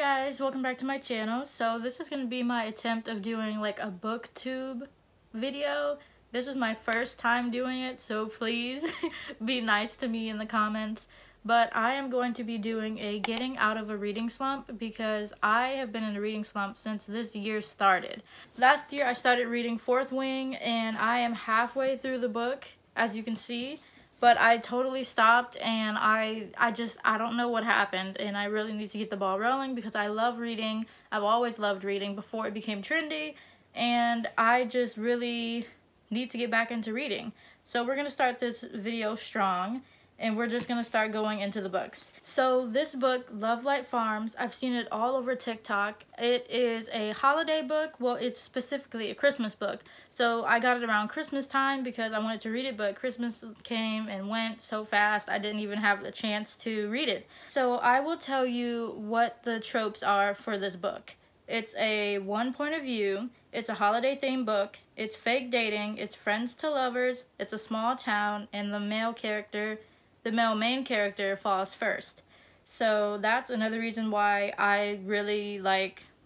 guys, welcome back to my channel. So this is going to be my attempt of doing like a BookTube video. This is my first time doing it, so please be nice to me in the comments. But I am going to be doing a getting out of a reading slump because I have been in a reading slump since this year started. Last year I started reading Fourth Wing and I am halfway through the book, as you can see. But I totally stopped and I don't know what happened, and I really need to get the ball rolling because I love reading. I've always loved reading before it became trendy, and I just really need to get back into reading. So we're going to start this video strong, and we're just going to start going into the books. So this book, Love Light Farms, I've seen it all over TikTok. It is a holiday book. Well, it's specifically a Christmas book. So I got it around Christmas time because I wanted to read it, but Christmas came and went so fast I didn't even have the chance to read it. So I will tell you what the tropes are for this book. It's a one point of view. It's a holiday themed book. It's fake dating. It's friends to lovers. It's a small town, and the male main character falls first. So that's another reason why I really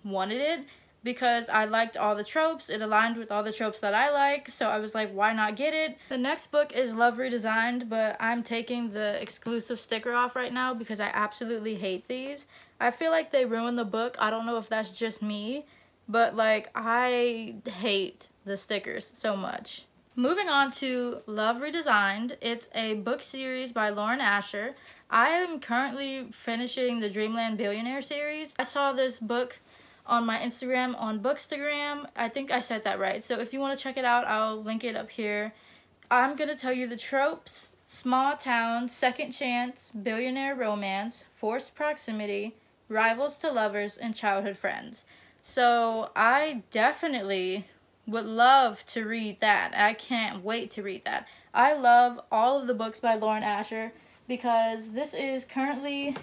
wanted it, because I liked all the tropes. It aligned with all the tropes that I like, so I was like, why not get it? The next book is Love Redesigned, but I'm taking the exclusive sticker off right now because I absolutely hate these. I feel like they ruined the book. I don't know if that's just me, but I hate the stickers so much. Moving on to Love Redesigned, it's a book series by Lauren Asher. I am currently finishing the Dreamland Billionaire series. I saw this book on my Instagram, on Bookstagram. I think I said that right. So if you want to check it out, I'll link it up here. I'm going to tell you the tropes: small town, second chance, billionaire romance, forced proximity, rivals to lovers, and childhood friends. So I definitely would love to read that. I can't wait to read that. I love all of the books by Lauren Asher because this is the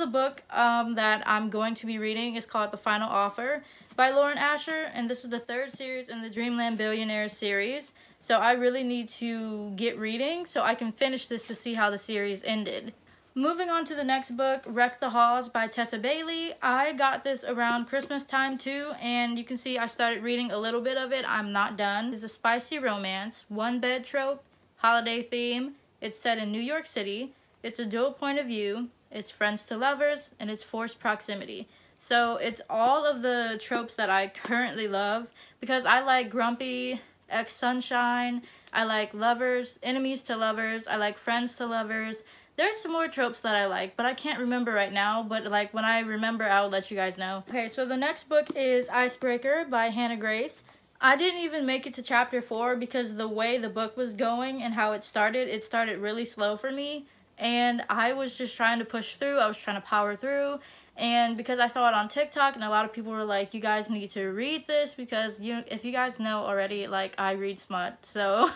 book that I'm going to be reading. It's called The Final Offer by Lauren Asher, and this is the third series in the Dreamland Billionaire series. So I really need to get reading so I can finish this to see how the series ended. Moving on to the next book, Wreck the Halls by Tessa Bailey. I got this around Christmas time too, and you can see I started reading a little bit of it. I'm not done. It's a spicy romance, one bed trope, holiday theme. It's set in New York City. It's a dual point of view. It's friends to lovers, and it's forced proximity. So it's all of the tropes that I currently love because I like grumpy, ex-sunshine, I like lovers, enemies to lovers, I like friends to lovers. There's some more tropes that I like, but I can't remember right now, but when I remember, I'll let you guys know. Okay, so the next book is Icebreaker by Hannah Grace. I didn't even make it to chapter 4 because the way the book was going and how it started really slow for me, and I was just trying to push through. I was trying to power through, and because I saw it on TikTok and a lot of people were like, you guys need to read this because if you guys know already, I read smut, so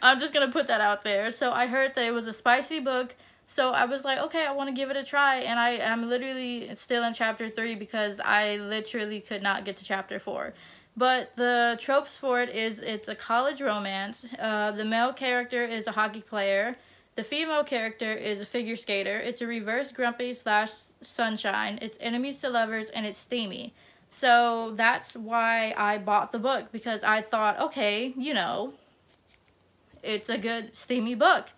I'm just gonna put that out there. So I heard that it was a spicy book, so I was like, okay, I want to give it a try, and I'm literally still in chapter 3 because I literally could not get to chapter 4. But the tropes for it is it's a college romance. The male character is a hockey player. The female character is a figure skater. It's a reverse grumpy / sunshine. It's enemies to lovers, and it's steamy. So that's why I bought the book, because I thought, okay, it's a good steamy book.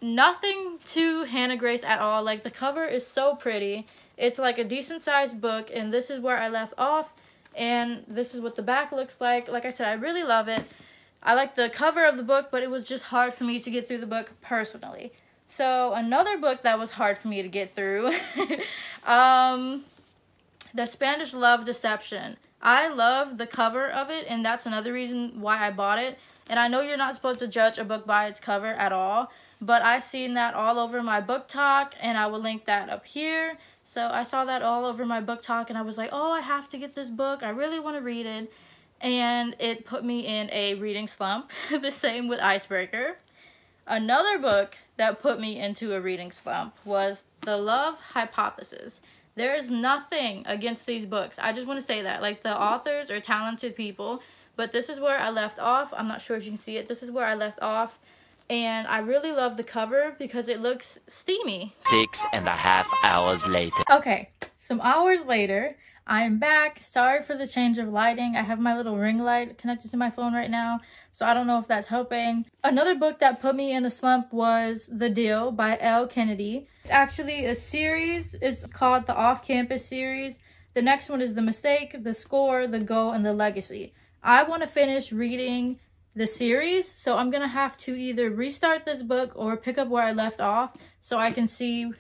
Nothing to Hannah Grace at all. The cover is so pretty. It's a decent sized book, and this is where I left off, and this is what the back looks like. Like I said, I really love it. I like the cover of the book, but it was just hard for me to get through the book personally. So another book that was hard for me to get through, The Spanish Love Deception. I love the cover of it, and that's another reason why I bought it. And I know you're not supposed to judge a book by its cover at all, but I seen that all over my book talk, and I will link that up here. So I saw that all over my book talk, and I was like, oh, I have to get this book. I really want to read it. And it put me in a reading slump. The same with Icebreaker. Another book that put me into a reading slump was The Love Hypothesis. There is nothing against these books. I just want to say that. The authors are talented people, but this is where I left off. I'm not sure if you can see it. This is where I left off. And I really love the cover because it looks steamy. 6.5 hours later. Okay, some hours later, I'm back. Sorry for the change of lighting. I have my little ring light connected to my phone right now, so I don't know if that's helping. Another book that put me in a slump was The Deal by L. Kennedy. It's actually a series. It's called the Off-Campus series. The next one is The Mistake, The Score, The Goal, and The Legacy. I want to finish reading the series, so I'm gonna have to either restart this book or pick up where I left off so I can see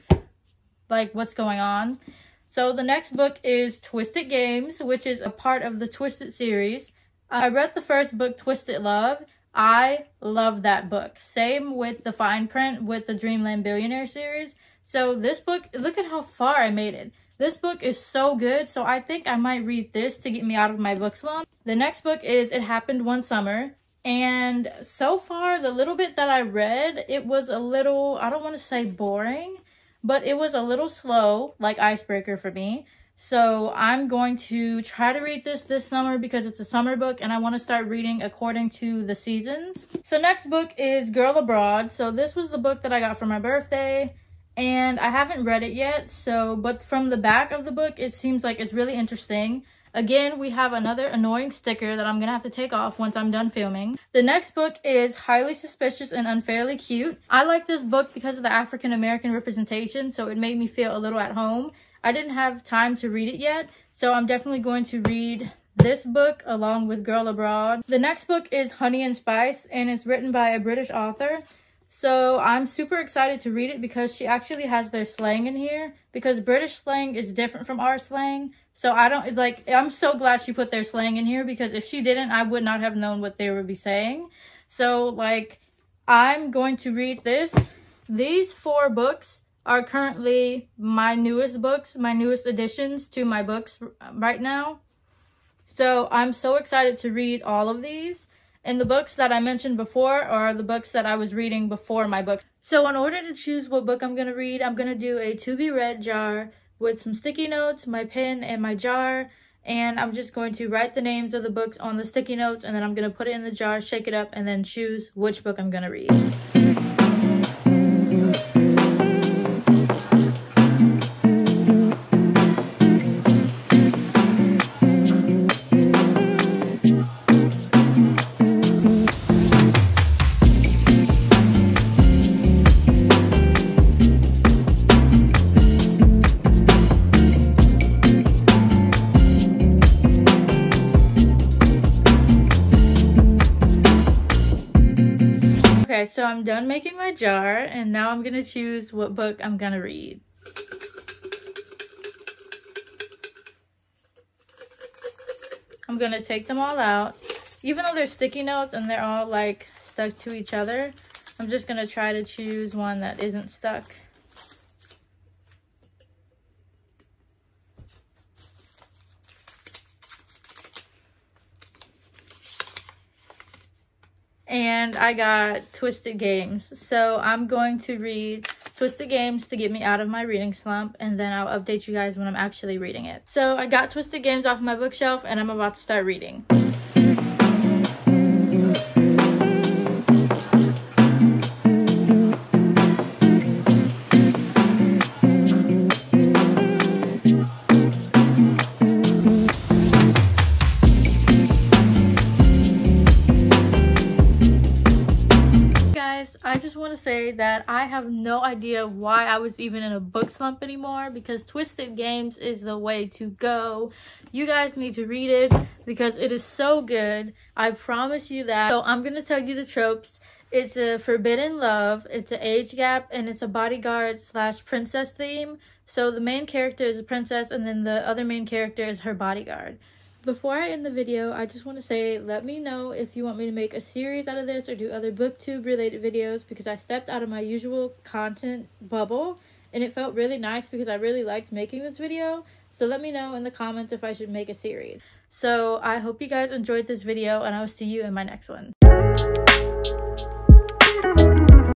like what's going on. So the next book is Twisted Games, which is a part of the Twisted series. I read the first book, Twisted Love. I love that book. Same with the fine print with the Dreamland Billionaire series. So this book, look at how far I made it. This book is so good, so I think I might read this to get me out of my book slump. The next book is It Happened One Summer. And so far, the little bit that I read, it was a little, I don't want to say boring, but it was a little slow, like Icebreaker for me. So I'm going to try to read this summer because it's a summer book and I want to start reading according to the seasons. So next book is Girl Abroad. So this was the book that I got for my birthday and I haven't read it yet. So, but from the back of the book, it seems like it's really interesting. Again, we have another annoying sticker that I'm going to have to take off once I'm done filming. The next book is Highly Suspicious and Unfairly Cute. I like this book because of the African American representation, so it made me feel a little at home. I didn't have time to read it yet, so I'm definitely going to read this book along with Girl Abroad. The next book is Honey and Spice, and it's written by a British author. So I'm super excited to read it because she actually has their slang in here, because British slang is different from our slang. So I'm so glad she put their slang in here because if she didn't, I would not have known what they would be saying. So like, I'm going to read this. These 4 books are currently my newest books, my newest additions to my books right now. So I'm so excited to read all of these. And the books that I mentioned before are the books that I was reading before my book. So in order to choose what book I'm going to read, I'm going to do a to be read jar with some sticky notes, my pen, and my jar. And I'm just going to write the names of the books on the sticky notes, and then I'm going to put it in the jar, shake it up, and then choose which book I'm going to read. Okay, so I'm done making my jar, and now I'm gonna choose what book I'm gonna read. I'm gonna take them all out. Even though they're sticky notes and they're all like stuck to each other, I'm just gonna try to choose one that isn't stuck. And I got Twisted Games. So I'm going to read Twisted Games to get me out of my reading slump, and then I'll update you guys when I'm actually reading it. So I got Twisted Games off my bookshelf and I'm about to start reading. I just want to say that I have no idea why I was even in a book slump anymore, because Twisted Games is the way to go. You guys need to read it because it is so good. I promise you that. So I'm going to tell you the tropes. It's a forbidden love, it's an age gap, and it's a bodyguard / princess theme. So the main character is a princess and then the other main character is her bodyguard. Before I end the video, I just want to say, let me know if you want me to make a series out of this or do other BookTube related videos, because I stepped out of my usual content bubble and it felt really nice because I really liked making this video. So let me know in the comments if I should make a series. So I hope you guys enjoyed this video and I will see you in my next one.